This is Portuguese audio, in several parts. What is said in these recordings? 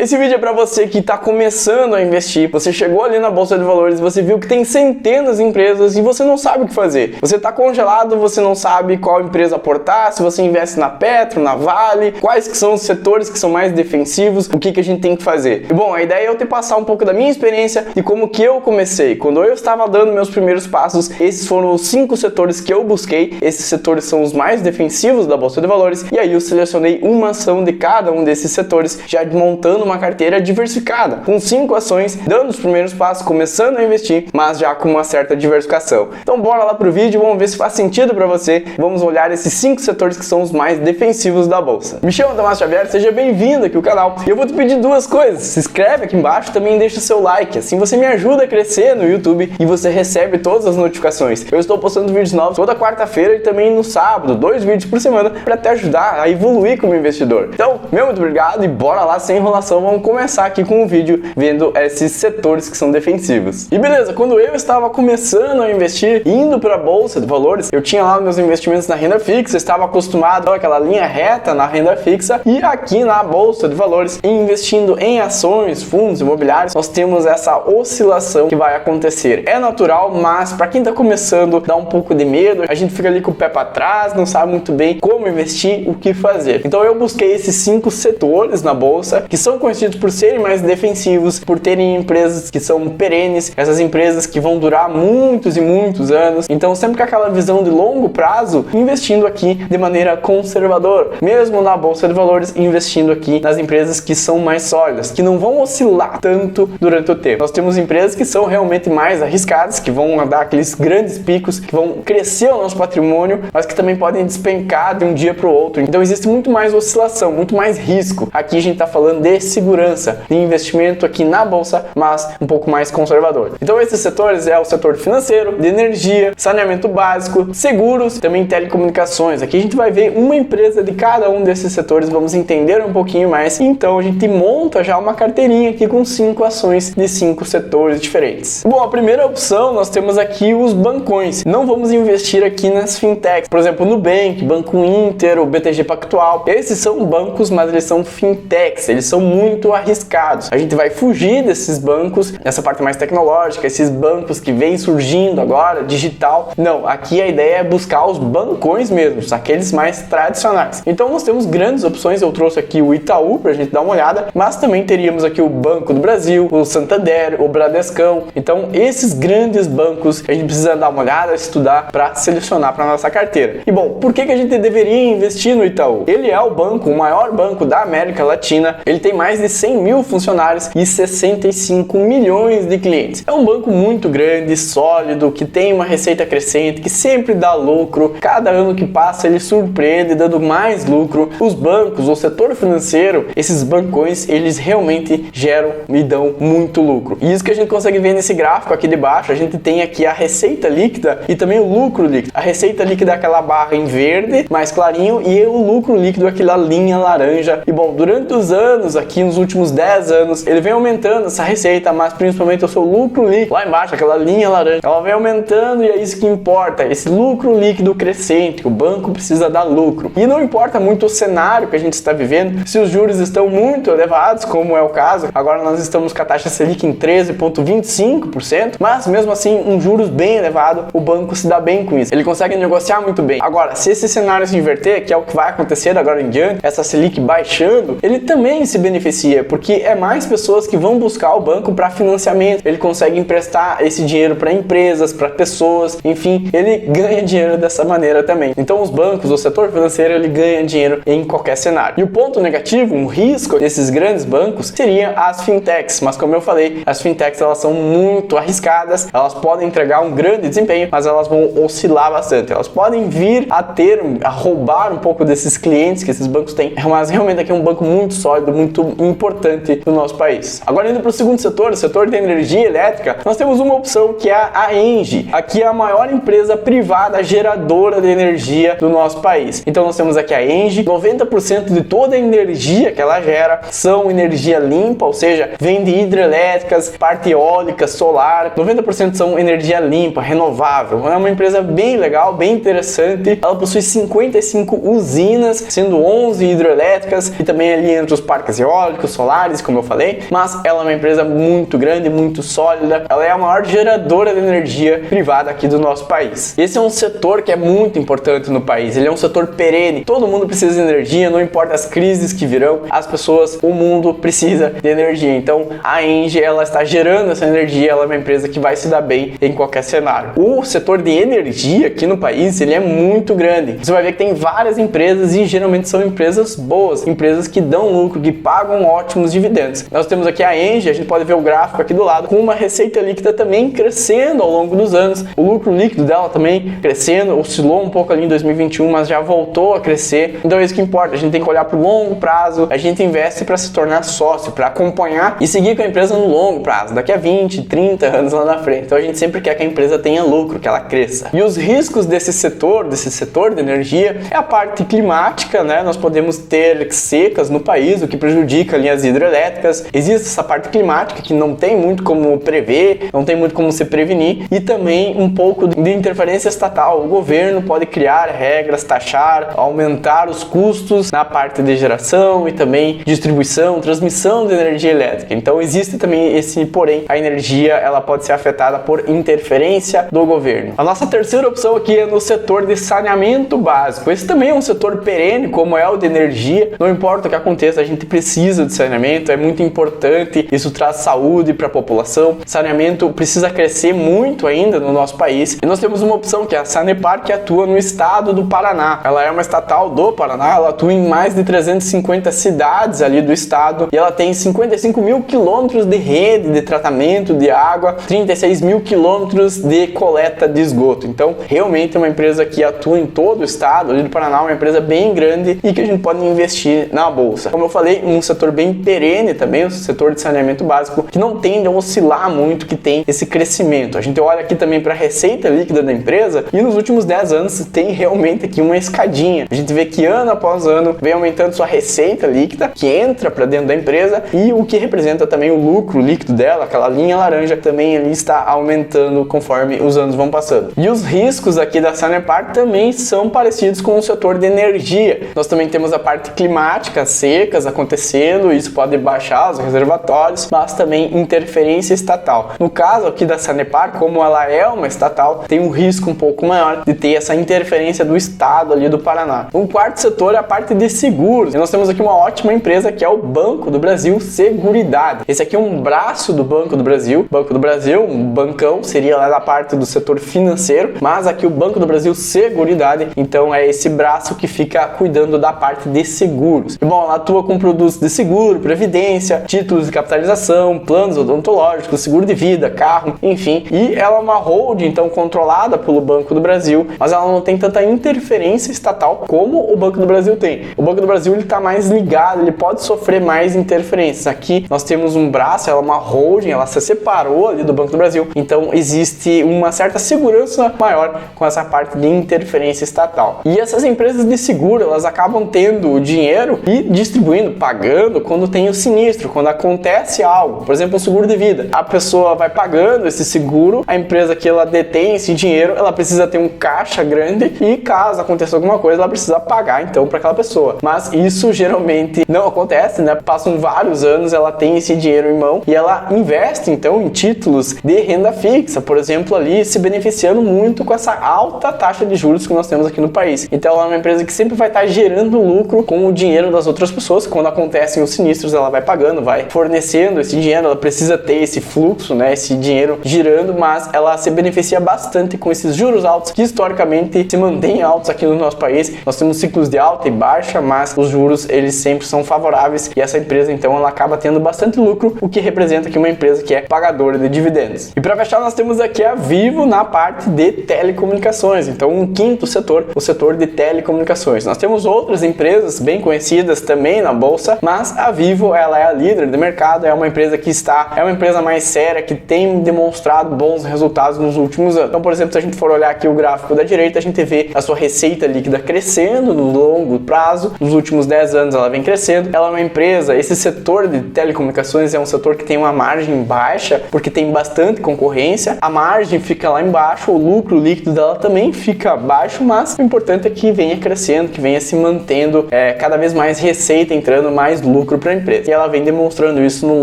Esse vídeo é para você que está começando a investir, você chegou ali na Bolsa de Valores, você viu que tem centenas de empresas e você não sabe o que fazer. Você está congelado, você não sabe qual empresa aportar, se você investe na Petro, na Vale, quais que são os setores que são mais defensivos, o que a gente tem que fazer. E, bom, a ideia é eu te passar um pouco da minha experiência e como que eu comecei. Quando eu estava dando meus primeiros passos, esses foram os 5 setores que eu busquei. Esses setores são os mais defensivos da Bolsa de Valores e aí eu selecionei uma ação de cada um desses setores, já montando uma carteira diversificada, com 5 ações, dando os primeiros passos, começando a investir, mas já com uma certa diversificação. Então bora lá pro vídeo, vamos ver se faz sentido para você. Vamos olhar esses 5 setores que são os mais defensivos da Bolsa. Me chamo Tomás Xavier, seja bem-vindo aqui ao canal. E eu vou te pedir duas coisas: se inscreve aqui embaixo, também deixa o seu like, assim você me ajuda a crescer no YouTube e você recebe todas as notificações. Eu estou postando vídeos novos toda quarta-feira e também no sábado, 2 vídeos por semana, para te ajudar a evoluir como investidor. Então, muito obrigado e bora lá, sem enrolação, vamos começar aqui com o vídeo vendo esses setores que são defensivos. E beleza, quando eu estava começando a investir, indo para a Bolsa de Valores, eu tinha lá meus investimentos na renda fixa, estava acostumado àquela linha reta na renda fixa, e aqui na Bolsa de Valores, investindo em ações, fundos imobiliários, nós temos essa oscilação que vai acontecer. É natural, mas para quem está começando, dá um pouco de medo, a gente fica ali com o pé para trás, não sabe muito bem como investir, o que fazer. Então eu busquei esses 5 setores na Bolsa, que são conhecidos por serem mais defensivos, por terem empresas que são perenes, essas empresas que vão durar muitos e muitos anos. Então sempre com aquela visão de longo prazo, investindo aqui de maneira conservadora, mesmo na Bolsa de Valores, investindo aqui nas empresas que são mais sólidas, que não vão oscilar tanto durante o tempo. Nós temos empresas que são realmente mais arriscadas, que vão dar aqueles grandes picos, que vão crescer o nosso patrimônio, mas que também podem despencar de um dia para o outro. Então existe muito mais oscilação, muito mais risco. Aqui a gente está falando de segurança, de investimento aqui na Bolsa, mas um pouco mais conservador. Então esses setores é o setor financeiro, de energia, saneamento básico, seguros, também telecomunicações. Aqui a gente vai ver uma empresa de cada um desses setores, vamos entender um pouquinho mais. Então a gente monta já uma carteirinha aqui com 5 ações de 5 setores diferentes. Bom, a primeira opção nós temos aqui os bancões. Não vamos investir aqui nas fintechs, por exemplo, Nubank, Banco Inter, o BTG Pactual. Esses são bancos, mas eles são fintechs, eles são muito arriscados. A gente vai fugir desses bancos, nessa parte mais tecnológica, esses bancos que vêm surgindo agora, digital. Não, aqui a ideia é buscar os bancões mesmos, aqueles mais tradicionais. Então nós temos grandes opções, eu trouxe aqui o Itaú pra gente dar uma olhada, mas também teríamos aqui o Banco do Brasil, o Santander, o Bradescão. Então esses grandes bancos a gente precisa dar uma olhada, estudar para selecionar para nossa carteira. E bom, por que a gente deveria investir no Itaú? Ele é o banco, o maior banco da América Latina, ele tem mais de 100 mil funcionários e 65 milhões de clientes. É um banco muito grande, sólido, que tem uma receita crescente, que sempre dá lucro. Cada ano que passa ele surpreende dando mais lucro. Os bancos, o setor financeiro, esses bancões, eles realmente geram e dão muito lucro. E isso que a gente consegue ver nesse gráfico aqui de baixo, a gente tem aqui a receita líquida e também o lucro líquido. A receita líquida é aquela barra em verde, mais clarinho, e o lucro líquido é aquela linha laranja. E bom, durante os anos, aqui nos últimos 10 anos, ele vem aumentando essa receita, mas principalmente o seu lucro líquido, lá embaixo, aquela linha laranja, ela vem aumentando e é isso que importa, esse lucro líquido crescente, o banco precisa dar lucro. E não importa muito o cenário que a gente está vivendo, se os juros estão muito elevados, como é o caso, agora nós estamos com a taxa Selic em 13,25%, mas mesmo assim, um juros bem elevado, o banco se dá bem com isso, ele consegue negociar muito bem. Agora, se esse cenário se inverter, que é o que vai acontecer agora em diante, essa Selic baixando, ele também se beneficia, porque é mais pessoas que vão buscar o banco para financiamento, ele consegue emprestar esse dinheiro para empresas, para pessoas, enfim, ele ganha dinheiro dessa maneira também. Então os bancos, o setor financeiro, ele ganha dinheiro em qualquer cenário. E o ponto negativo, um risco desses grandes bancos, seria as fintechs, mas como eu falei, as fintechs elas são muito arriscadas, elas podem entregar um grande desempenho, mas elas vão oscilar bastante, elas podem vir a roubar um pouco desses clientes que esses bancos têm, mas realmente aqui é um banco muito sólido, muito importante no nosso país. Agora indo para o segundo setor, o setor de energia elétrica, nós temos uma opção que é a ENGIE. Aqui é a maior empresa privada geradora de energia do nosso país. Então nós temos aqui a ENGIE, 90% de toda a energia que ela gera são energia limpa, ou seja, vem de hidrelétricas, parte eólica, solar, 90% são energia limpa, renovável. É uma empresa bem legal, bem interessante. Ela possui 55 usinas, sendo 11 hidrelétricas e também ali entre os parques eólicos, eólicos, solares, como eu falei, mas ela é uma empresa muito grande, muito sólida, ela é a maior geradora de energia privada aqui do nosso país. Esse é um setor que é muito importante no país, ele é um setor perene, todo mundo precisa de energia, não importa as crises que virão, as pessoas, o mundo precisa de energia. Então a ENGIE, ela está gerando essa energia, ela é uma empresa que vai se dar bem em qualquer cenário. O setor de energia aqui no país, ele é muito grande. Você vai ver que tem várias empresas e geralmente são empresas boas, empresas que dão lucro, que pagam ótimos dividendos. Nós temos aqui a ENGIE, a gente pode ver o gráfico aqui do lado, com uma receita líquida também crescendo ao longo dos anos. O lucro líquido dela também crescendo, oscilou um pouco ali em 2021, mas já voltou a crescer. Então é isso que importa, a gente tem que olhar para o longo prazo, a gente investe para se tornar sócio, para acompanhar e seguir com a empresa no longo prazo, daqui a 20, 30 anos lá na frente. Então a gente sempre quer que a empresa tenha lucro, que ela cresça. E os riscos desse setor de energia, é a parte climática, né? Nós podemos ter secas no país, o que prejudica ali as hidrelétricas. Existe essa parte climática que não tem muito como prever, não tem muito como se prevenir, e também um pouco de interferência estatal. O governo pode criar regras, taxar, aumentar os custos na parte de geração e também distribuição, transmissão de energia elétrica. Então existe também esse porém, a energia ela pode ser afetada por interferência do governo. A nossa terceira opção aqui é no setor de saneamento básico. Esse também é um setor perene, como é o de energia. Não importa o que aconteça, a gente precisa de saneamento, é muito importante, isso traz saúde para a população. Saneamento precisa crescer muito ainda no nosso país. E nós temos uma opção que é a Sanepar, que atua no estado do Paraná. Ela é uma estatal do Paraná, ela atua em mais de 350 cidades ali do estado e ela tem 55 mil quilômetros de rede de tratamento de água, 36 mil quilômetros de coleta de esgoto. Então, realmente é uma empresa que atua em todo o estado ali do Paraná, uma empresa bem grande e que a gente pode investir na bolsa. Como eu falei, um setor bem perene também, o setor de saneamento básico, que não tende a oscilar muito, que tem esse crescimento. A gente olha aqui também para a receita líquida da empresa e nos últimos 10 anos tem realmente aqui uma escadinha. A gente vê que ano após ano vem aumentando sua receita líquida, que entra para dentro da empresa, e o que representa também o lucro líquido dela, aquela linha laranja, também ali está aumentando conforme os anos vão passando. E os riscos aqui da Sanepar também são parecidos com o setor de energia. Nós também temos a parte climática, secas acontecendo, isso pode baixar os reservatórios, mas também interferência estatal. No caso aqui da Sanepar, como ela é uma estatal, tem um risco um pouco maior de ter essa interferência do estado ali do Paraná. O quarto setor é a parte de seguros. E nós temos aqui uma ótima empresa que é o Banco do Brasil Seguridade. Esse aqui é um braço do Banco do Brasil. Banco do Brasil, um bancão, seria lá da parte do setor financeiro, mas aqui o Banco do Brasil Seguridade, então é esse braço que fica cuidando da parte de seguros. E, bom, ela atua com produtos de seguro, previdência, títulos de capitalização, planos odontológicos, seguro de vida, carro, enfim. E ela é uma holding, então, controlada pelo Banco do Brasil, mas ela não tem tanta interferência estatal como o Banco do Brasil tem. O Banco do Brasil está mais ligado, ele pode sofrer mais interferências. Aqui nós temos um braço, ela é uma holding, ela se separou ali do Banco do Brasil, então existe uma certa segurança maior com essa parte de interferência estatal. E essas empresas de seguro, elas acabam tendo o dinheiro e distribuindo, pagando quando tem o sinistro, quando acontece algo, por exemplo, o seguro de vida. A pessoa vai pagando esse seguro, a empresa que ela detém esse dinheiro, ela precisa ter um caixa grande e caso aconteça alguma coisa, ela precisa pagar então para aquela pessoa. Mas isso geralmente não acontece, né? Passam vários anos, ela tem esse dinheiro em mão e ela investe então em títulos de renda fixa, por exemplo, ali se beneficiando muito com essa alta taxa de juros que nós temos aqui no país. Então ela é uma empresa que sempre vai estar gerando lucro com o dinheiro das outras pessoas. Quando acontecem os sinistros, ela vai pagando, vai fornecendo esse dinheiro, ela precisa ter esse fluxo, né? Esse dinheiro girando, mas ela se beneficia bastante com esses juros altos que historicamente se mantêm altos aqui no nosso país. Nós temos ciclos de alta e baixa, mas os juros eles sempre são favoráveis e essa empresa então ela acaba tendo bastante lucro, o que representa aqui uma empresa que é pagadora de dividendos. E para fechar, nós temos aqui a Vivo na parte de telecomunicações, então um quinto setor, o setor de telecomunicações. Nós temos outras empresas bem conhecidas também na bolsa, mas a Vivo ela é a líder de mercado, é uma empresa que é uma empresa mais séria, que tem demonstrado bons resultados nos últimos anos. Então, por exemplo, se a gente for olhar aqui o gráfico da direita, a gente vê a sua receita líquida crescendo no longo prazo, nos últimos 10 anos ela vem crescendo. Ela é uma empresa, esse setor de telecomunicações é um setor que tem uma margem baixa, porque tem bastante concorrência, a margem fica lá embaixo, o lucro líquido dela também fica baixo, mas o importante é que venha crescendo, que venha se mantendo, cada vez mais receita entrando, mais lucro para a empresa. E ela vem demonstrando isso no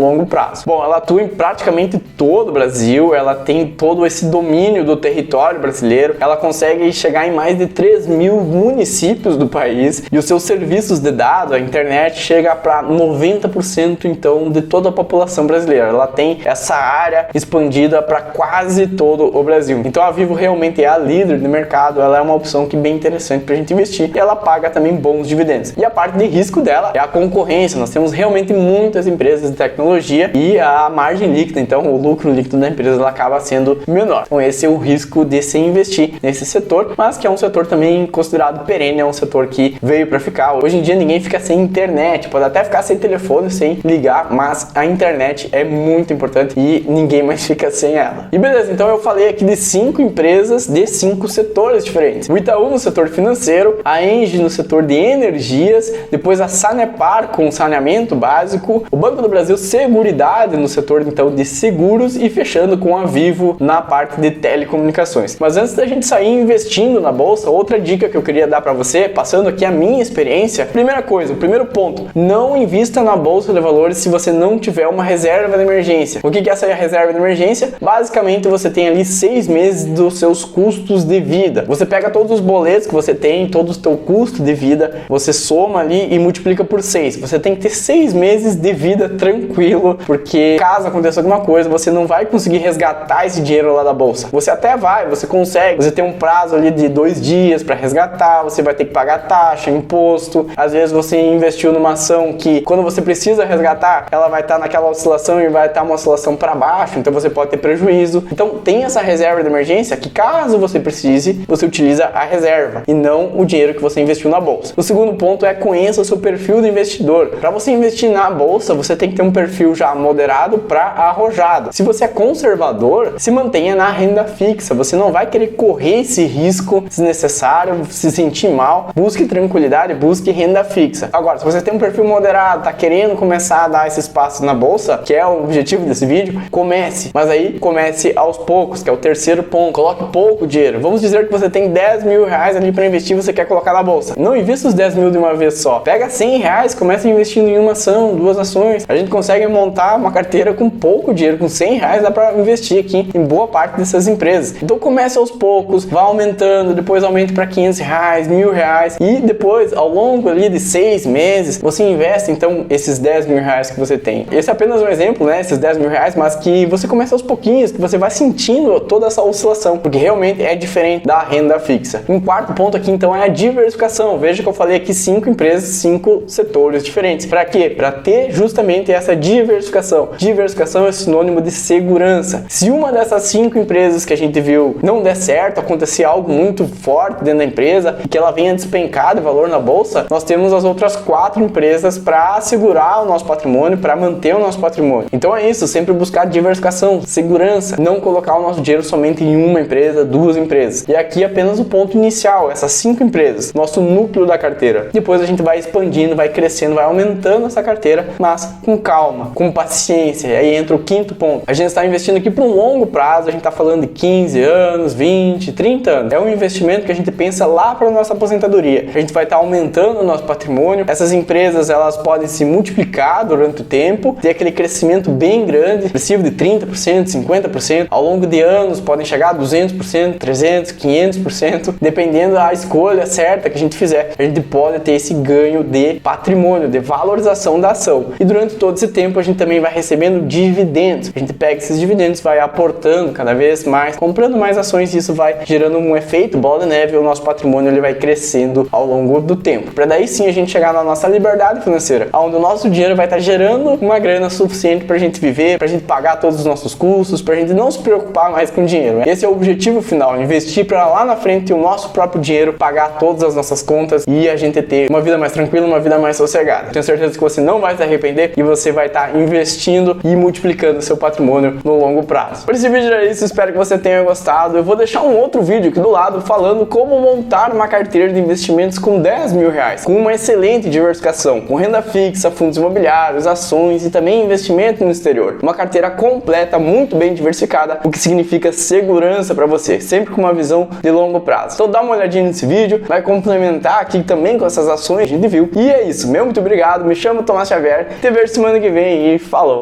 longo prazo. Bom, ela atua em praticamente todo o Brasil, ela tem todo esse domínio do território brasileiro, ela consegue chegar em mais de 3.000 municípios do país e os seus serviços de dados, a internet, chega para 90% então de toda a população brasileira. Ela tem essa área expandida para quase todo o Brasil. Então a Vivo realmente é a líder de mercado, ela é uma opção que é bem interessante para a gente investir e ela paga também bons dividendos. E a parte de risco dela é a concorrência. Nós temos realmente muitas empresas de tecnologia e a margem líquida, então o lucro líquido da empresa, ela acaba sendo menor. Então esse é o risco de se investir nesse setor, mas que é um setor também considerado perene, é um setor que veio para ficar. Hoje em dia ninguém fica sem internet, pode até ficar sem telefone, sem ligar, mas a internet é muito importante e ninguém mais fica sem ela. E beleza, então eu falei aqui de 5 empresas de 5 setores diferentes. O Itaú no setor financeiro, a Engie no setor de energias, depois a Sanepar com saneamento básico, o Banco do Brasil Seguridade no setor então de seguros e fechando com a Vivo na parte de telecomunicações. Mas antes da gente sair investindo na bolsa, outra dica que eu queria dar para você, passando aqui a minha experiência, primeira coisa, o primeiro ponto, não invista na bolsa de valores se você não tiver uma reserva de emergência. O que é essa reserva de emergência? Basicamente você tem ali 6 meses dos seus custos de vida. Você pega todos os boletos que você tem, todo o seu custo de vida, você soma ali e multiplica por 6. Você tem que ter 6 meses de vida tranquilo, porque caso aconteça alguma coisa, você não vai conseguir resgatar esse dinheiro lá da bolsa. Você até vai, você consegue, você tem um prazo ali de 2 dias para resgatar, você vai ter que pagar taxa, imposto. Às vezes você investiu numa ação que quando você precisa resgatar, ela vai estar naquela oscilação e vai estar uma oscilação para baixo, então você pode ter prejuízo. Então tem essa reserva de emergência que caso você precise, você utiliza a reserva e não o dinheiro que você investiu na bolsa. O segundo ponto é conheça o seu perfil do investidor. Para você investir na bolsa, você tem que ter um perfil já moderado para arrojado. Se você é conservador, se mantenha na renda fixa. Você não vai querer correr esse risco desnecessário, se sentir mal. Busque tranquilidade, busque renda fixa. Agora, se você tem um perfil moderado, está querendo começar a dar esses passos na bolsa, que é o objetivo desse vídeo, comece. Mas aí comece aos poucos, que é o terceiro ponto. Coloque pouco dinheiro. Vamos dizer que você tem 10 mil reais ali para investir, você quer colocar na bolsa. Não invista os 10 mil de uma vez só. Pega 100 reais, começa investindo em uma ação, 2 ações. A gente consegue montar uma carteira com pouco dinheiro, com 100 reais dá para investir aqui em boa parte dessas empresas. Então comece aos poucos, vá aumentando, depois aumente para 500 reais, 1.000 reais e depois, ao longo ali de 6 meses, você investe então esses 10 mil reais que você tem. Esse é apenas um exemplo, né? Esses 10 mil reais, mas que você começa aos pouquinhos, que você vai sentindo toda essa oscilação, porque realmente é diferente da renda fixa. Um quarto ponto aqui então é a diversificação. Veja que eu falei aqui 5 empresas, 5 setores diferentes. Para quê? Para ter justamente essa diversificação. Diversificação é sinônimo de segurança. Se uma dessas 5 empresas que a gente viu não der certo, acontecer algo muito forte dentro da empresa e que ela venha despencar de valor na bolsa, nós temos as outras 4 empresas para assegurar o nosso patrimônio, para manter o nosso patrimônio. Então é isso, sempre buscar diversificação, segurança, não colocar o nosso dinheiro somente em uma empresa, 2 empresas. E aqui apenas o ponto inicial, essas 5 empresas, nosso núcleo da carteira. Depois a gente vai expandindo, vai crescendo, vai aumentando essa carteira, mas com calma, com paciência. E aí entra o quinto ponto. A gente está investindo aqui para um longo prazo, a gente está falando de 15 anos, 20, 30 anos. É um investimento que a gente pensa lá para a nossa aposentadoria. A gente vai estar aumentando o nosso patrimônio. Essas empresas, elas podem se multiplicar durante o tempo, ter aquele crescimento bem grande, expressivo de 30%, 50%. Ao longo de anos podem chegar a 200%, 300%, 500%, dependendo da escolha certa que a gente fizer. A gente pode ter esse ganho de patrimônio, de valorização da ação. E durante todo esse tempo a gente também vai recebendo dividendos. A gente pega esses dividendos, vai aportando cada vez mais, comprando mais ações e isso vai gerando um efeito bola de neve e o nosso patrimônio ele vai crescendo ao longo do tempo. Para daí sim a gente chegar na nossa liberdade financeira, onde o nosso dinheiro vai estar gerando uma grana suficiente para a gente viver, para a gente pagar todos os nossos custos, para a gente não se preocupar mais com dinheiro. Esse é o objetivo final, investir para lá na frente o nosso próprio dinheiro, pagar todas as nossas contas e a gente ter uma vida mais tranquila, uma vida mais sossegada. Tenho certeza que você não vai se arrepender e você vai estar investindo e multiplicando seu patrimônio no longo prazo. Por esse vídeo é isso, espero que você tenha gostado. Eu vou deixar um outro vídeo aqui do lado falando como montar uma carteira de investimentos com 10 mil reais, com uma excelente diversificação, com renda fixa, fundos imobiliários, ações e também investimento no exterior. Uma carteira completa, muito bem diversificada, o que significa segurança para você, sempre com uma visão de longo prazo. Então dá uma olhadinha nesse vídeo, vai complementar aqui também com essas ações que a gente viu. E é isso, meu muito obrigado obrigado, me chamo Tomás Xavier, te vejo semana que vem e falou!